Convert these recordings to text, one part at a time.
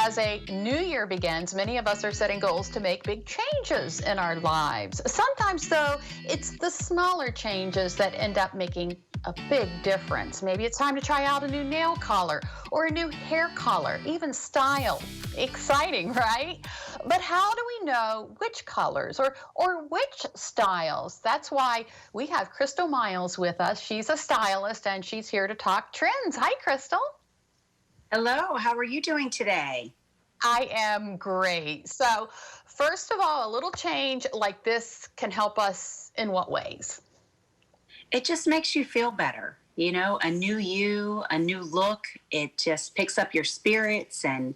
as a new year begins, many of us are setting goals to make big changes in our lives. Sometimes, though, it's the smaller changes that end up making a big difference. Maybe it's time to try out a new nail color or a new hair color, even style. Exciting, right? But how do we know which colors or which styles? That's why we have Crystal Miles with us. She's a stylist and she's here to talk trends. Hi, Crystal. Hello, how are you doing today? I am great. So, first of all, a little change like this can help us in what ways? It just makes you feel better. You know, a new you, a new look. It just picks up your spirits and,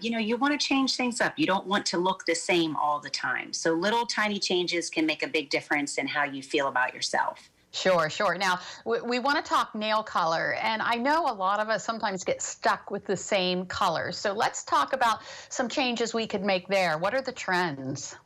you want to change things up. You don't want to look the same all the time. So, little tiny changes can make a big difference in how you feel about yourself. Sure, sure. Now, we want to talk nail color, and I know a lot of us sometimes get stuck with the same colors. So let's talk about some changes we could make there. What are the trends?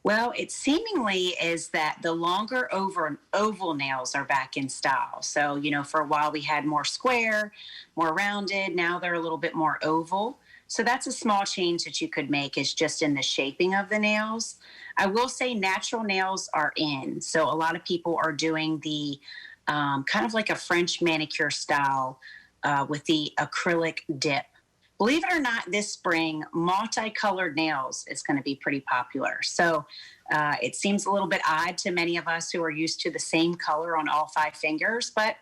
Well, it seemingly is that the longer oval nails are back in style. So, for a while we had more square, more rounded. Now they're a little bit more oval. So that's a small change that you could make is just in the shaping of the nails. I will say natural nails are in. So a lot of people are doing the kind of like a French manicure style with the acrylic dip. Believe it or not, this spring, multicolored nails is going to be pretty popular. So it seems a little bit odd to many of us who are used to the same color on all five fingers, but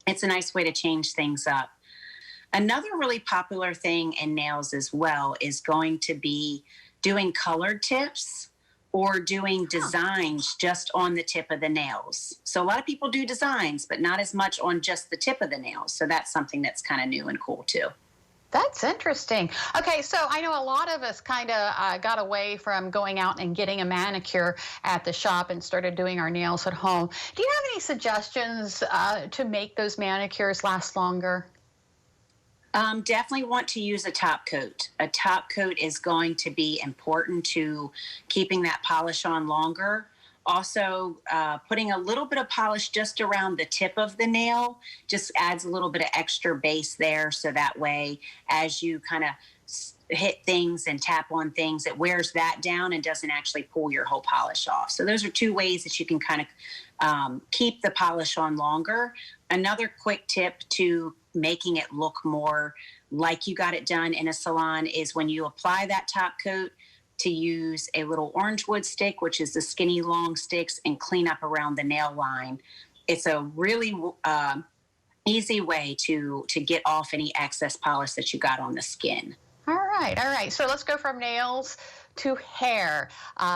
it's a nice way to change things up. Another really popular thing in nails as well is going to be doing colored tips or doing designs just on the tip of the nails. So a lot of people do designs, but not as much on just the tip of the nails. So that's something that's kind of new and cool too. That's interesting. Okay, so I know a lot of us kind of got away from going out and getting a manicure at the shop and started doing our nails at home. Do you have any suggestions to make those manicures last longer? Definitely want to use a top coat. A top coat is going to be important to keeping that polish on longer. Also, putting a little bit of polish just around the tip of the nail just adds a little bit of extra base there. So that way, as you kind of hit things and tap on things, it wears that down and doesn't actually pull your whole polish off. So those are two ways that you can kind of keep the polish on longer. Another quick tip to making it look more like you got it done in a salon is when you apply that top coat to use a little orange wood stick, which is the skinny long sticks, and clean up around the nail line. It's a really easy way to get off any excess polish that you got on the skin. All right, all right. So let's go from nails to hair.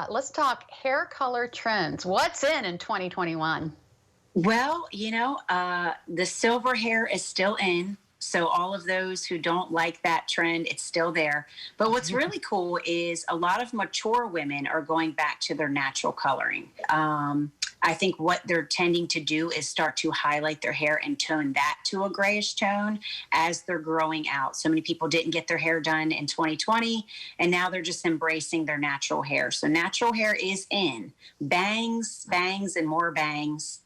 Let's talk hair color trends. What's in 2021? Well, the silver hair is still in. So all of those who don't like that trend, it's still there. But what's really cool is a lot of mature women are going back to their natural coloring. I think what they're tending to do is start to highlight their hair and tone that to a grayish tone as they're growing out. So many people didn't get their hair done in 2020, and now they're just embracing their natural hair. So natural hair is in. Bangs, bangs, and more bangs.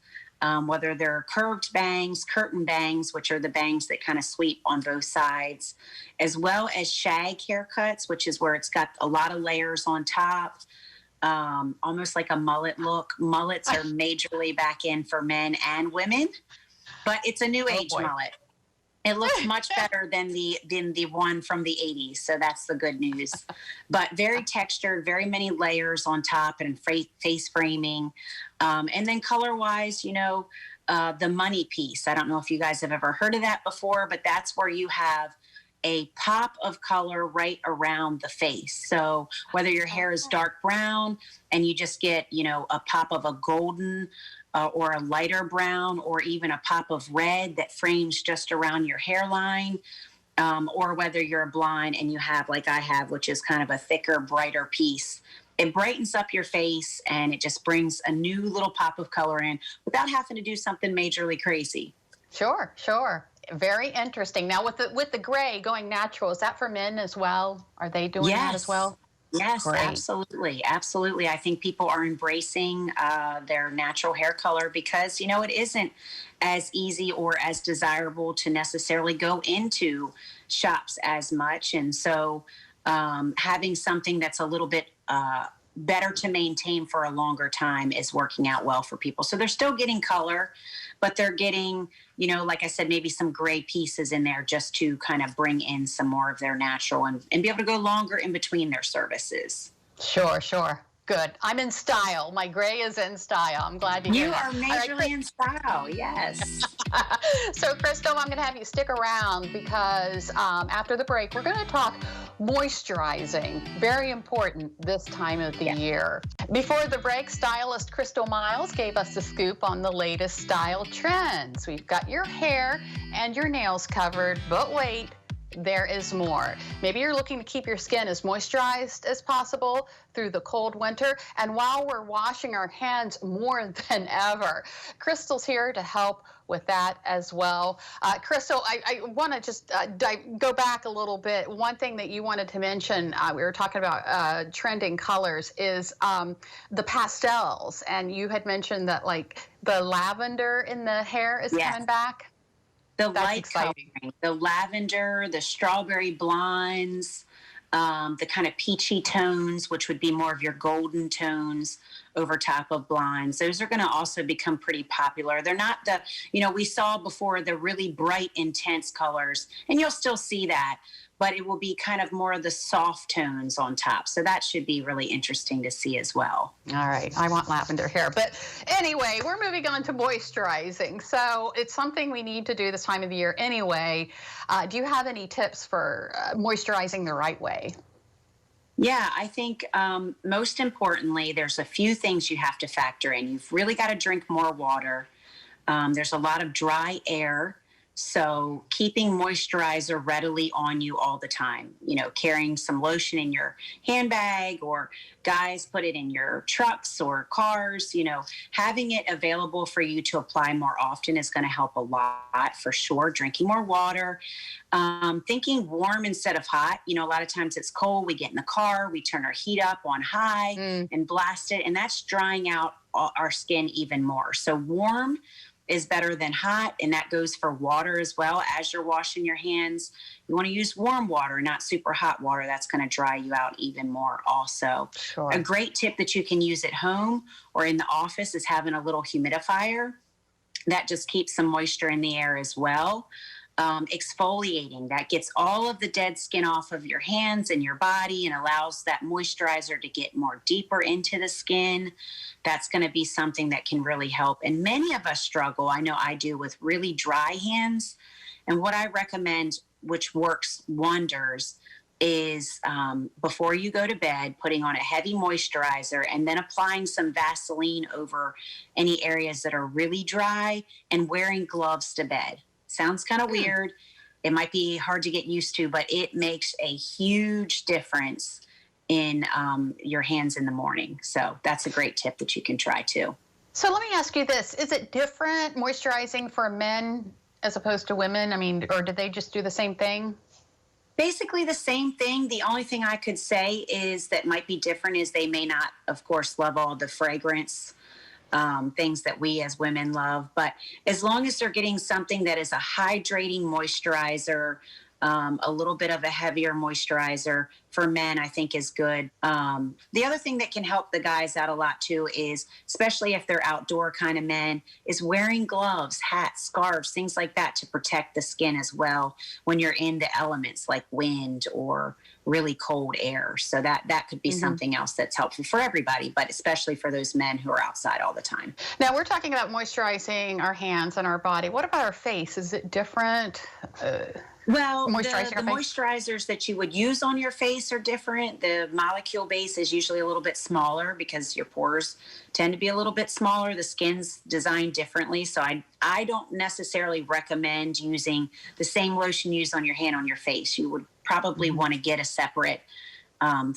Whether they're curved bangs, curtain bangs, which are the bangs that kind of sweep on both sides, as well as shag haircuts, which is where it's got a lot of layers on top, almost like a mullet look. Mullets are majorly back in for men and women, but it's a new age mullet. It looks much better than the one from the 80s, so that's the good news. But very textured, very many layers on top and face framing. And then color-wise, the money piece. I don't know if you guys have ever heard of that before, but that's where you have a pop of color right around the face. So whether your hair is dark brown and you just get, a pop of a golden or a lighter brown, or even a pop of red that frames just around your hairline, or whether you're blind and you have, like I have, which is kind of a thicker, brighter piece. It brightens up your face and it just brings a new little pop of color in without having to do something majorly crazy. Sure, sure. Very interesting. Now with the gray going natural, is that for men as well? Are they doing that as well? Yes, Great. absolutely. Absolutely. I think people are embracing their natural hair color because, it isn't as easy or as desirable to necessarily go into shops as much. And so having something that's a little bit better to maintain for a longer time is working out well for people. So they're still getting color, but they're getting, like I said, maybe some gray pieces in there just to kind of bring in some more of their natural and be able to go longer in between their services. Sure, sure. Good. I'm in style. My gray is in style. I'm glad to hear You that. are All right, majorly in style. Yes. so, Crystal, I'm going to have you stick around because after the break, we're going to talk moisturizing. Very important this time of the year. Before the break, stylist Crystal Miles gave us the scoop on the latest style trends. We've got your hair and your nails covered, but wait. There is more. Maybe you're looking to keep your skin as moisturized as possible through the cold winter. And while we're washing our hands more than ever, Crystal's here to help with that as well. Crystal, I want to just go back a little bit. One thing that you wanted to mention, we were talking about trending colors, is the pastels. And you had mentioned that like the lavender in the hair is coming back. The That's light exciting. coloring, the lavender, the strawberry blondes, the kind of peachy tones, which would be more of your golden tones over top of blondes. Those are going to also become pretty popular. They're not we saw before the really bright, intense colors, and you'll still see that, but it will be kind of more of the soft tones on top. So that should be really interesting to see as well. All right. I want lavender hair. But anyway, we're moving on to moisturizing. So it's something we need to do this time of the year anyway. Do you have any tips for moisturizing the right way? Yeah, I think most importantly, there's a few things you have to factor in. You've really got to drink more water. There's a lot of dry air. So keeping moisturizer readily on you all the time, carrying some lotion in your handbag, or guys put it in your trucks or cars, having it available for you to apply more often is going to help a lot for sure. Drinking more water, thinking warm instead of hot. A lot of times it's cold. We get in the car, we turn our heat up on high and blast it, and that's drying out our skin even more. So warm is better than hot, and that goes for water as well. As you're washing your hands, you want to use warm water, not super hot water. That's going to dry you out even more also. Sure. A great tip that you can use at home or in the office is having a little humidifier. That just keeps some moisture in the air as well. Exfoliating, that gets all of the dead skin off of your hands and your body and allows that moisturizer to get more deeper into the skin. That's going to be something that can really help. And many of us struggle, I know I do, with really dry hands. And what I recommend, which works wonders, is before you go to bed, putting on a heavy moisturizer and then applying some Vaseline over any areas that are really dry and wearing gloves to bed. Sounds kind of weird. It might be hard to get used to, but it makes a huge difference in your hands in the morning. So that's a great tip that you can try too. So let me ask you this. Is it different moisturizing for men as opposed to women? I mean, or do they just do the same thing? Basically the same thing. The only thing I could say is that might be different is they may not, of course, love all the fragrance things that we as women love. But as long as they're getting something that is a hydrating moisturizer, a little bit of a heavier moisturizer for men, I think is good. The other thing that can help the guys out a lot too is, especially if they're outdoor kind of men, is wearing gloves, hats, scarves, things like that to protect the skin as well when you're in the elements like wind or really cold air. So that could be something else that's helpful for everybody, but especially for those men who are outside all the time. Now, we're talking about moisturizing our hands and our body. What about our face? Is it different? Well, the Moisturize your face? moisturizers that you would use on your face are different. The molecule base is usually a little bit smaller because your pores tend to be a little bit smaller. The skin's designed differently. So I don't necessarily recommend using the same lotion used on your hand on your face. You would probably want to get a separate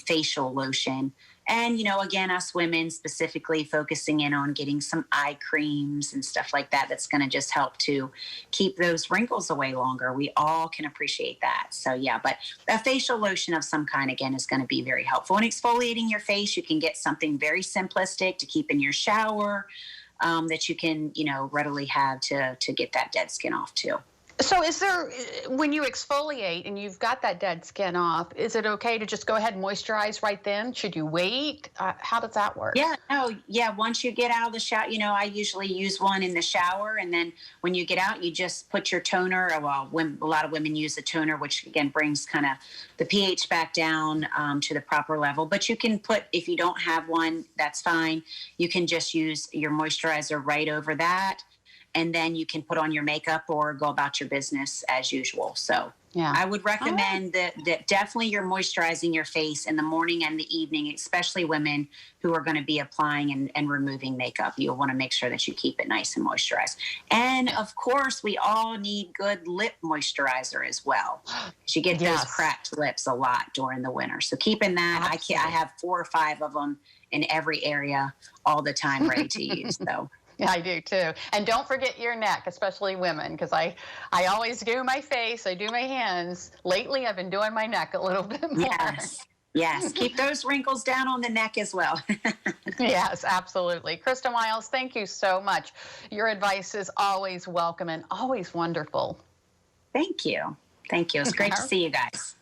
facial lotion And, again, us women specifically focusing in on getting some eye creams and stuff like that. That's going to just help to keep those wrinkles away longer. We all can appreciate that. So, yeah, but a facial lotion of some kind, again, is going to be very helpful. And exfoliating your face, you can get something very simplistic to keep in your shower that you can, readily have to get that dead skin off too. So is there, when you exfoliate and you've got that dead skin off, is it okay to just go ahead and moisturize right then? Should you wait? How does that work? Yeah, no, yeah. Once you get out of the shower, I usually use one in the shower. And then when you get out, you just put your toner. Well, a lot of women use the toner, which again brings kind of the pH back down to the proper level. But you can put, if you don't have one, that's fine. You can just use your moisturizer right over that. And then you can put on your makeup or go about your business as usual. So yeah, I would recommend that definitely you're moisturizing your face in the morning and the evening, especially women who are going to be applying and removing makeup. You'll want to make sure that you keep it nice and moisturized. And of course, we all need good lip moisturizer as well. You get those cracked lips a lot during the winter. So keeping that, I have 4 or 5 of them in every area all the time ready to use. So. Yeah, I do too. And don't forget your neck, especially women, because I always do my face, I do my hands. Lately, I've been doing my neck a little bit more. Yes. Keep those wrinkles down on the neck as well. Yes, absolutely. Krista Miles, thank you so much. Your advice is always welcome and always wonderful. Thank you. It's great to see you guys.